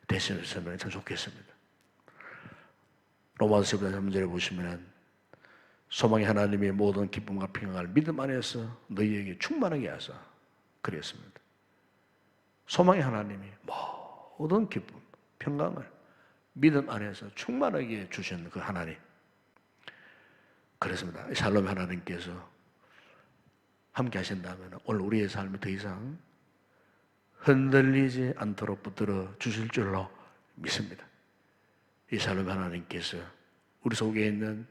되셨으면 참 좋겠습니다. 로마서 10장 3절에 보시면 소망의 하나님의 모든 기쁨과 평강을 믿음 안에서 너희에게 충만하게 하사 그랬습니다. 소망의 하나님이 모든 기쁨, 평강을 믿음 안에서 충만하게 주시는 그 하나님. 그렇습니다. 샬롬 하나님께서 함께 하신다면 오늘 우리의 삶이 더 이상 흔들리지 않도록 붙들어 주실 줄로 믿습니다. 이 샬롬 하나님께서 우리 속에 있는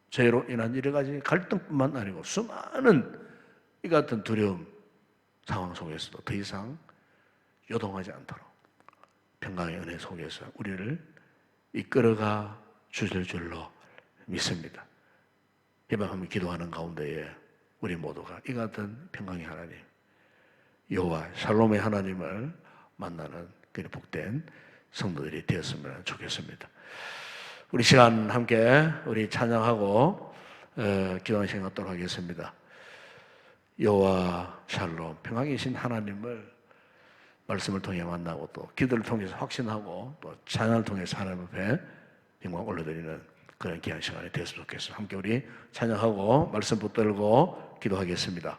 죄로 인한 여러 가지 갈등뿐만 아니고 수많은 이 같은 두려움 상황 속에서도 더 이상 요동하지 않도록 평강의 은혜 속에서 우리를 이끌어가 주실 줄로 믿습니다. 희망하며 기도하는 가운데에 우리 모두가 이 같은 평강의 하나님, 여호와 샬롬의 하나님을 만나는 그런 복된 성도들이 되었으면 좋겠습니다. 우리 시간 함께 우리 찬양하고 기도하는 시간 갖도록 하겠습니다. 여호와 샬롬, 평강이신 하나님을 말씀을 통해 만나고 또 기도를 통해서 확신하고 또 찬양을 통해서 하나님 앞에 영광 올려드리는 그런 귀한 시간이 되었으면 좋겠습니다. 함께 우리 찬양하고 말씀 붙들고 기도하겠습니다.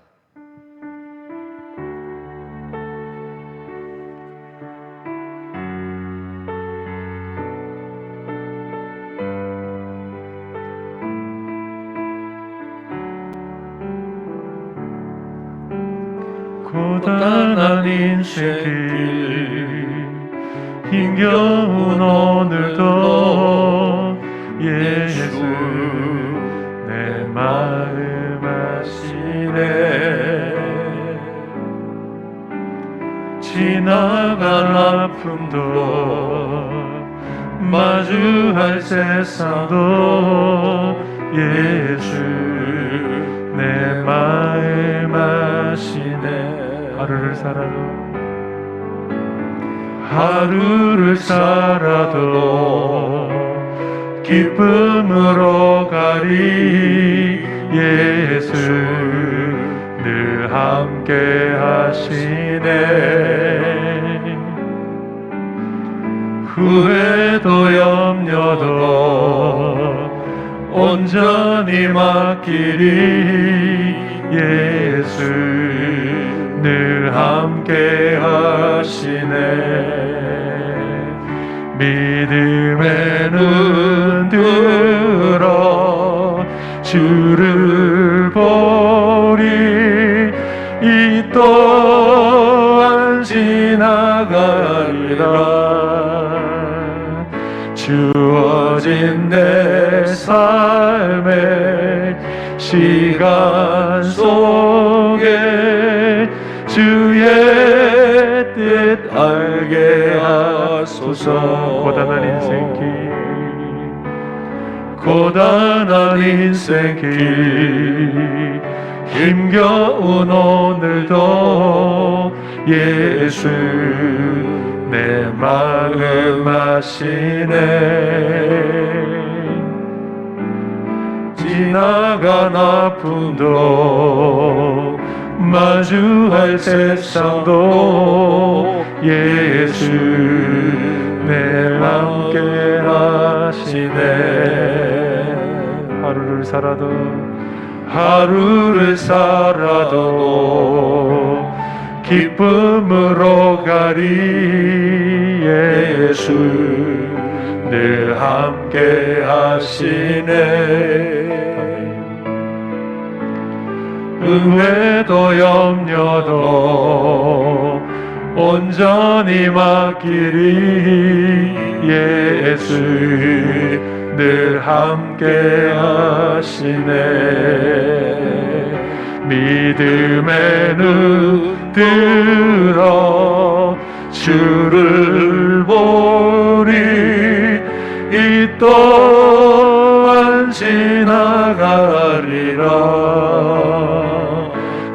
고단한 인생길 힘겨운 오늘도 예수 내 마음 아시네. 지나갈 아픔도 마주할 세상도 예수 내 마음 아시네. 하루를 살아도 기쁨으로 가리. 예수 늘 함께 하시네. 후회도 염려도 온전히 맡기리. 예수 늘 함께 하시네. 믿음의 눈 들어 주를 보리. 이 또한 지나가리라. 주어진 내 삶의 시간 속에 주의 뜻 알게 하소서. 고단한 인생길, 고단한 인생길, 힘겨운 오늘도 예수 내 마음 아시네. 지나간 아픔도 마주할 세상도 예수 내 함께 하시네. 하루를 살아도 기쁨으로 가리 예수 늘 함께 하시네. 응애도 염려도 온전히 맡기리 예수 늘 함께 하시네. 믿음의 눈 들어 주를 보리 이 또한 지나가리라.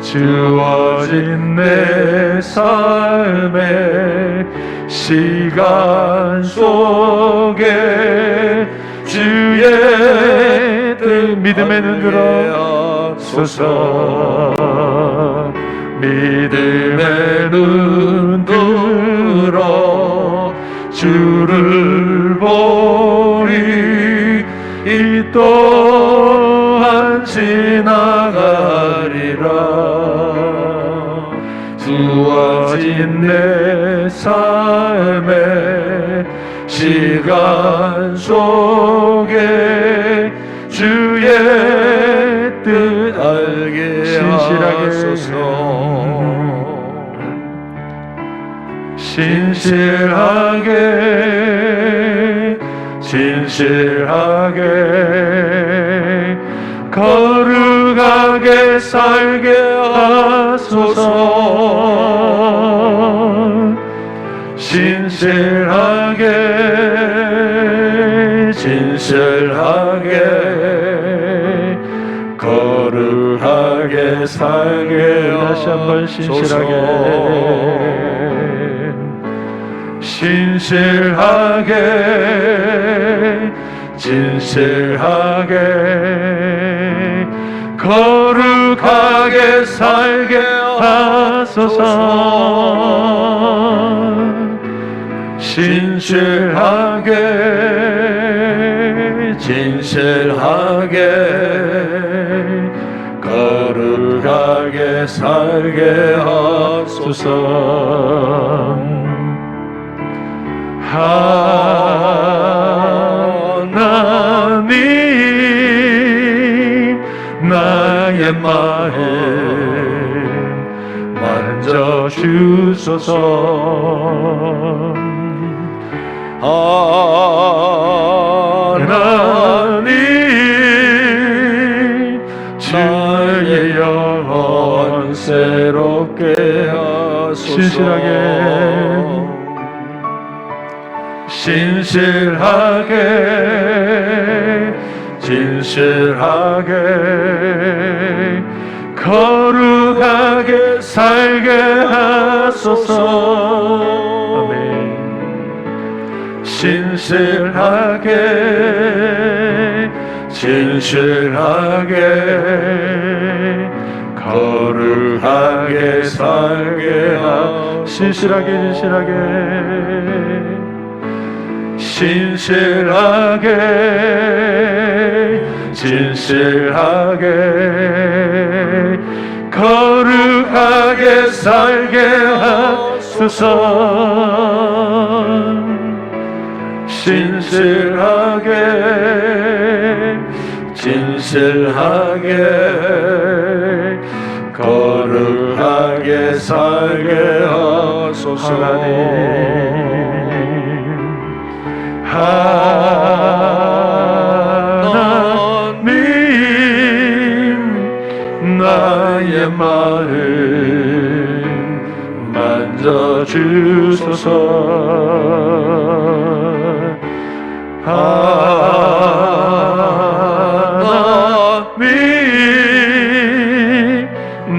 주어진 내 삶의 시간 속에 주의 뜻 믿음의 눈 들어 소서. 믿음의 눈 들어 주를 보리 이 또한 지나가리라. 주어진 내 삶의 시간 속에 주의 뜻 알게 신실하게 진실하게 거룩하게 살게 하소서. 신실하게 진실하게 거룩하게 살게 다시 한번 신실하게 진실하게 거룩하게 살게 하소서. 신실하게 진실하게 거룩하게 살게 하소서. 하나님 나의 마음 만져주소서. 하나님 나의 영혼 새롭게 하소서. 신실하게 진실하게 거룩하게 살게 하소서. 아멘. 신실하게 진실하게 거룩하게 살게 하소서. 신실하게 진실하게 거룩하게 살게 하소서. 신실하게 진실하게 거룩하게 살게 하소서. 하나님 나의 마음 주소서. 하나님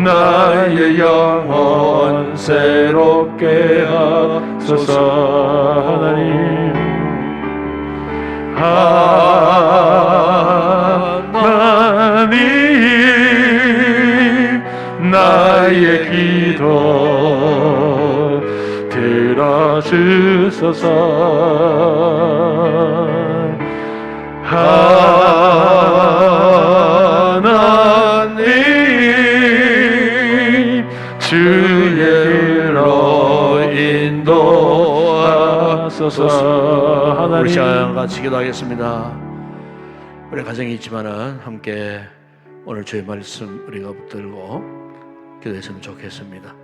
나의 영혼 새롭게 하소서. 하나님 나의 기도 들어주소서. 하나님 주의로 인도하소서. 우리 시간 같이 기도하겠습니다. 우리 가정이 있지만은 함께 오늘 주의 말씀 우리가 붙들고 기도했으면 좋겠습니다.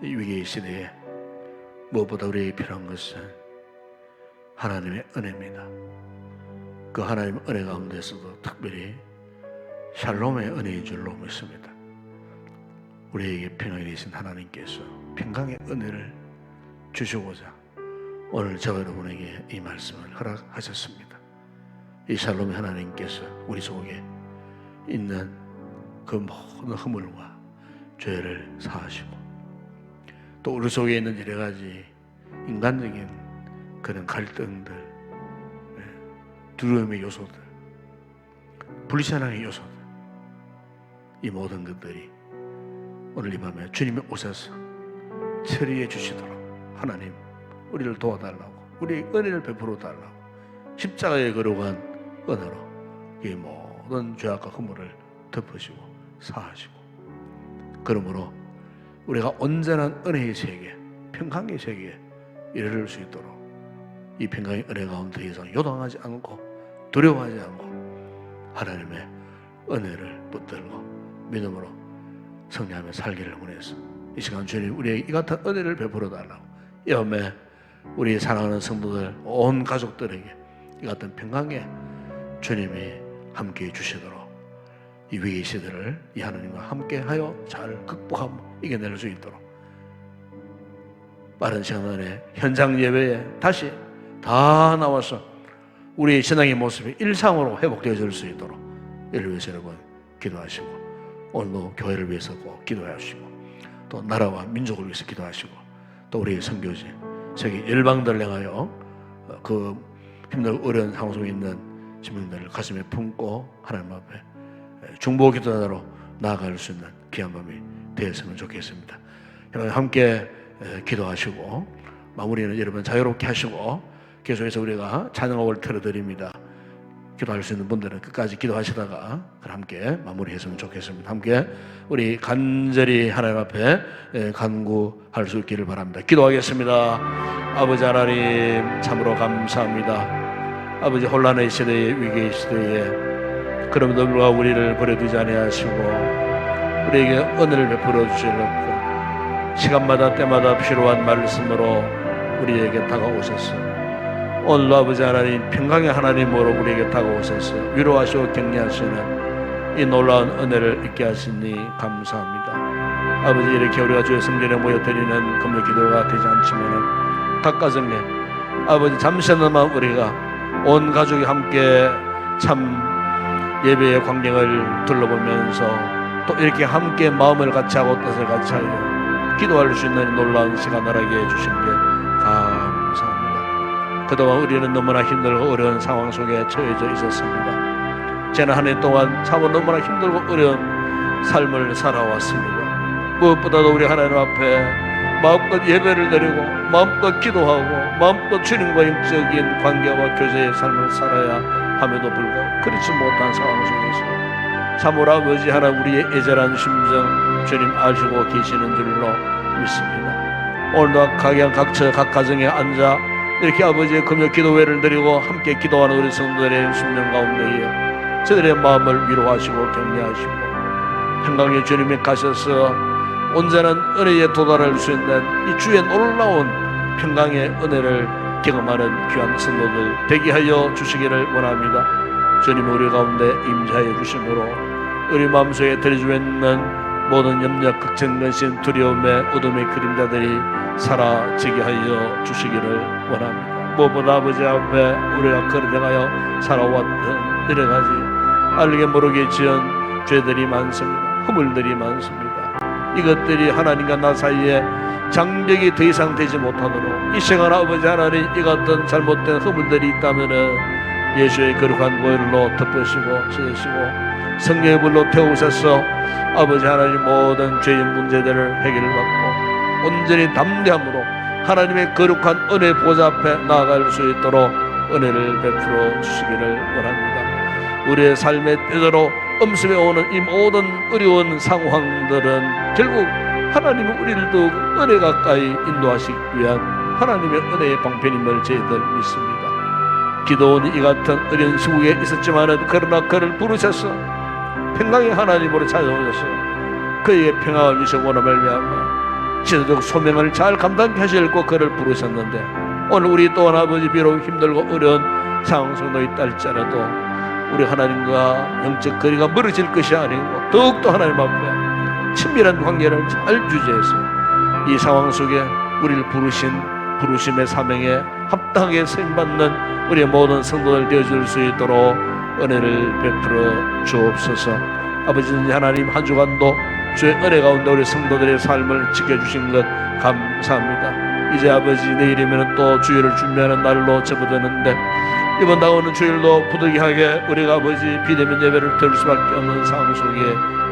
이 위기의 시대에 무엇보다 우리에게 필요한 것은 하나님의 은혜입니다. 그 하나님의 은혜 가운데서도 특별히 샬롬의 은혜인 줄로 믿습니다. 우리에게 평강이 되신 하나님께서 평강의 은혜를 주시고자 오늘 저와 여러분에게 이 말씀을 허락하셨습니다. 이 샬롬의 하나님께서 우리 속에 있는 그 모든 허물과 죄를 사하시고 또 우리 속에 있는 여러 가지 인간적인 그런 갈등들, 두려움의 요소들, 불신앙의 요소들, 이 모든 것들이 오늘 이 밤에 주님의 오셔서 처리해 주시도록 하나님 우리를 도와달라고, 우리 은혜를 베풀어 달라고 십자가에 걸어간 은혜로 이 모든 죄악과 허물을 덮으시고 사하시고, 그러므로 우리가 온전한 은혜의 세계, 평강의 세계에 이르를 수 있도록 이 평강의 은혜 가운데 이상 요동하지 않고 두려워하지 않고 하나님의 은혜를 붙들고 믿음으로 승리하며 살기를 원해서 이 시간 주님 우리에게 이 같은 은혜를 베풀어 달라고, 이 밤에 우리 사랑하는 성도들 온 가족들에게 이 같은 평강의 주님이 함께해 주시도록 이 위기 시대를 이 하나님과 함께하여 잘 극복하고 이겨낼 수 있도록 빠른 시간 안에 현장 예배에 다시 다 나와서 우리의 신앙의 모습이 일상으로 회복되어질 수 있도록 이를 위해서 여러분 기도하시고, 오늘도 교회를 위해서 꼭 기도하시고 또 나라와 민족을 위해서 기도하시고 또 우리의 선교지 세계 열방들을 향하여 그 힘들고 어려운 상황 속에 있는 시민들을 가슴에 품고 하나님 앞에 중보 기도자로 나아갈 수 있는 귀한 밤이 되었으면 좋겠습니다. 함께 기도하시고 마무리는 여러분 자유롭게 하시고 계속해서 우리가 찬양곡을 틀어드립니다. 기도할 수 있는 분들은 끝까지 기도하시다가 함께 마무리했으면 좋겠습니다. 함께 우리 간절히 하나님 앞에 간구할 수 있기를 바랍니다. 기도하겠습니다. 아버지 하나님 참으로 감사합니다. 아버지 혼란의 시대에, 위기의 시대에 그럼에도 불구하고 우리를 버려두지 아니하시고 우리에게 은혜를 베풀어 주시려고 시간마다 때마다 필요한 말씀으로 우리에게 다가오셨어. 오늘도 아버지 하나님 평강의 하나님으로 우리에게 다가오셔서 위로하시고 격려하시는 이 놀라운 은혜를 있게 하시니 감사합니다. 아버지 이렇게 우리가 주의 성전에 모여드리는 금요 기도가 되지 않지만은 각 가정에 아버지 잠시나마 우리가 온 가족이 함께 참 예배의 광경을 둘러보면서 또 이렇게 함께 마음을 같이 하고 뜻을 같이 하여 기도할 수 있는 놀라운 시간 나라게 해주신 게 감사합니다. 그동안 우리는 너무나 힘들고 어려운 상황 속에 처해져 있었습니다. 지난 한 해 동안 참으로 너무나 힘들고 어려운 삶을 살아왔습니다. 무엇보다도 우리 하나님 앞에 마음껏 예배를 드리고 마음껏 기도하고 마음껏 주님과 영적인 관계와 교제의 삶을 살아야 함에도 불구하고 그렇지 못한 상황 속에서 참으로 아버지 하나 우리의 애절한 심정 주님 아시고 계시는 줄로 믿습니다. 오늘도 각 가정에 앉아 이렇게 아버지의 금요 기도회를 드리고 함께 기도하는 우리 성도들의 심령 가운데에 저들의 마음을 위로하시고 격려하시고 평강의 주님이 가셔서 온전한 은혜에 도달할 수 있는 이 주의 놀라운 평강의 은혜를 경험하는 귀한 성도들 되게 하여 주시기를 원합니다. 주님 우리 가운데 임재하여 주심으로 우리 마음속에 들여져 있는 모든 염려, 걱정, 근심, 두려움의 어둠의 그림자들이 사라지게 하여 주시기를 원합니다. 무엇보다 아버지 앞에 우리가 거듭나여 살아왔던 여러 가지 알게 모르게 지은 죄들이 많습니다. 허물들이 많습니다. 이것들이 하나님과 나 사이에 장벽이 더 이상 되지 못하도록 이 시간 아버지 하나님 이 같은 잘못된 허물들이 있다면은 예수의 거룩한 보혈로 덮으시고 씻으시고 성령의 불로 태우셔서 아버지 하나님 모든 죄의 문제들을 해결받고 온전히 담대함으로 하나님의 거룩한 은혜 보좌 앞에 나아갈 수 있도록 은혜를 베풀어 주시기를 원합니다. 우리의 삶의 때대로 엄습해 오는 이 모든 어려운 상황들은 결국 하나님은 우리를 더욱 은혜 가까이 인도하시기 위한 하나님의 은혜의 방편임을 저희들 믿습니다. 기도원이 이 같은 어려운 시국에 있었지만은 그러나 그를 부르셔서 평강의 하나님으로 찾아오셔서 그에게 평강을 주시고나 말미암아 지도적 소명을 잘 감당케 하시려고 그를 부르셨는데 오늘 우리 또한 아버지 비록 힘들고 어려운 상황 속에 있다 할지라도 우리 하나님과 영적 거리가 멀어질 것이 아니고 더욱더 하나님 앞에 친밀한 관계를 잘 유지해서 이 상황 속에 우리를 부르신 부르심의 사명에 합당하게 쓰임받는 우리의 모든 성도들 되어줄 수 있도록 은혜를 베풀어 주옵소서. 아버지 하나님 한 주간도 주의 은혜 가운데 우리 성도들의 삶을 지켜주신 것 감사합니다. 이제 아버지 내일이면 또 주일을 준비하는 날로 접어드는데 이번 다가오는 주일도 부득이하게 우리가 아버지 비대면 예배를 드릴 수밖에 없는 상황 속에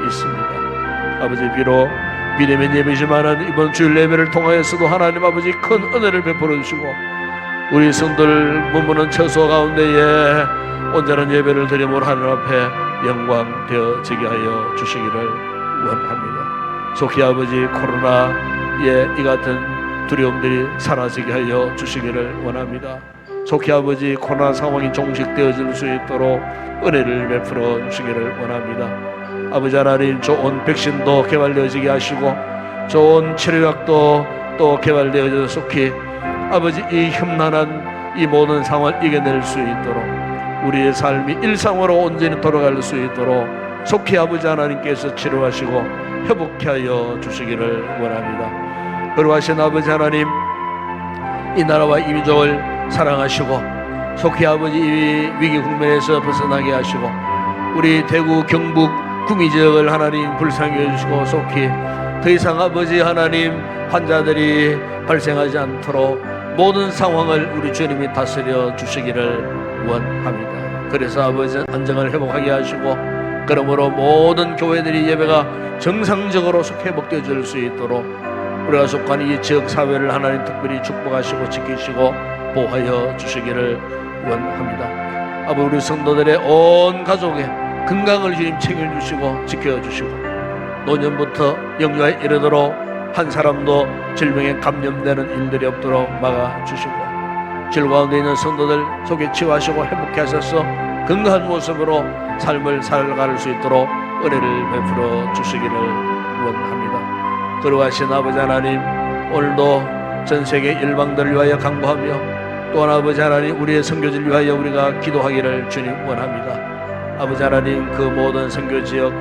있습니다. 아버지 비록 비대면 예배지만은 이번 주일 예배를 통하여서도 하나님 아버지 큰 은혜를 베풀어 주시고 우리 성도들 머무는 처소 가운데에 온전한 예배를 드림으로 하늘 앞에 영광 되어지게 하여 주시기를 원합니다. 속히 아버지 코로나의 이 같은 두려움들이 사라지게 하여 주시기를 원합니다. 속히 아버지 코로나 상황이 종식되어질 수 있도록 은혜를 베풀어 주시기를 원합니다. 아버지 하나님 좋은 백신도 개발되어지게 하시고 좋은 치료약도 또 개발되어져 속히 아버지 이 험난한 이 모든 상황을 이겨낼 수 있도록 우리의 삶이 일상으로 온전히 돌아갈 수 있도록 속히 아버지 하나님께서 치료하시고 회복케 하여 주시기를 원합니다. 거룩하신 아버지 하나님 이 나라와 이 민족을 사랑하시고 속히 아버지 이 위기 국면에서 벗어나게 하시고 우리 대구 경북 구미 지역을 하나님 불쌍히 해주시고 속히 더 이상 아버지 하나님 환자들이 발생하지 않도록 모든 상황을 우리 주님이 다스려 주시기를 원합니다. 그래서 아버지 안정을 회복하게 하시고 그러므로 모든 교회들이 예배가 정상적으로 회복되어질 수 있도록 우리가 속한 이 지역 사회를 하나님 특별히 축복하시고 지키시고 보호하여 주시기를 원합니다. 아버지 우리 성도들의 온 가족의 건강을 주님 챙겨주시고 지켜주시고 노년부터 영유에 이르도록 한 사람도 질병에 감염되는 일들이 없도록 막아주시고 질 가운데 있는 성도들 속에 치유하시고 회복케 하셔서 건강한 모습으로 삶을 살아갈 수 있도록 은혜를 베풀어 주시기를 원합니다. 거룩하신 아버지 하나님 오늘도 전 세계 일방들을 위하여 간구하며 또한 아버지 하나님 우리의 선교지를 위하여 우리가 기도하기를 주님 원합니다. 아버지 하나님 그 모든 선교지역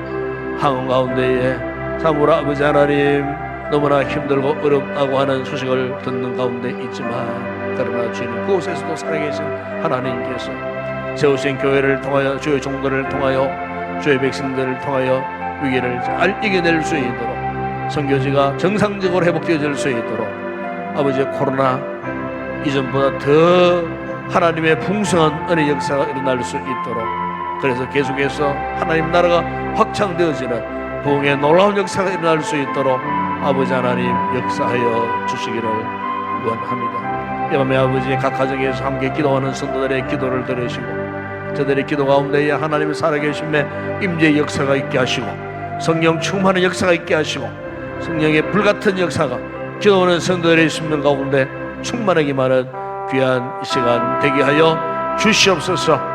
항원 가운데에 참으로 아버지 하나님 너무나 힘들고 어렵다고 하는 소식을 듣는 가운데 있지만 그러나 주님 그곳에서도 살아계신 하나님께서 세우신 교회를 통하여 주의 종들을 통하여 주의 백성들을 통하여 위기를 잘 이겨낼 수 있도록 선교지가 정상적으로 회복되어질 수 있도록 아버지 코로나 이전보다 더 하나님의 풍성한 은혜 역사가 일어날 수 있도록 그래서 계속해서 하나님 나라가 확장되어지는 부흥의 놀라운 역사가 일어날 수 있도록 아버지 하나님 역사하여 주시기를 원합니다. 이 밤에 아버지 각 가정에서 함께 기도하는 성도들의 기도를 들으시고 저들의 기도 가운데에 하나님의 살아계심의 임재의 역사가 있게 하시고 성령 충만한 역사가 있게 하시고 성령의 불같은 역사가 기도하는 성도들의 심령 가운데 충만하기만 한 귀한 이 시간 되게 하여 주시옵소서.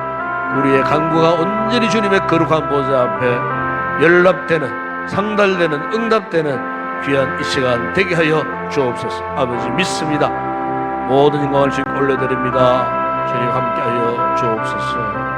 우리의 간구가 온전히 주님의 거룩한 보좌 앞에 연락되는 상달되는 응답되는 귀한 이 시간 되게 하여 주옵소서. 아버지 믿습니다. 모든 영광을 주님 올려드립니다. 주님 함께하여 주옵소서.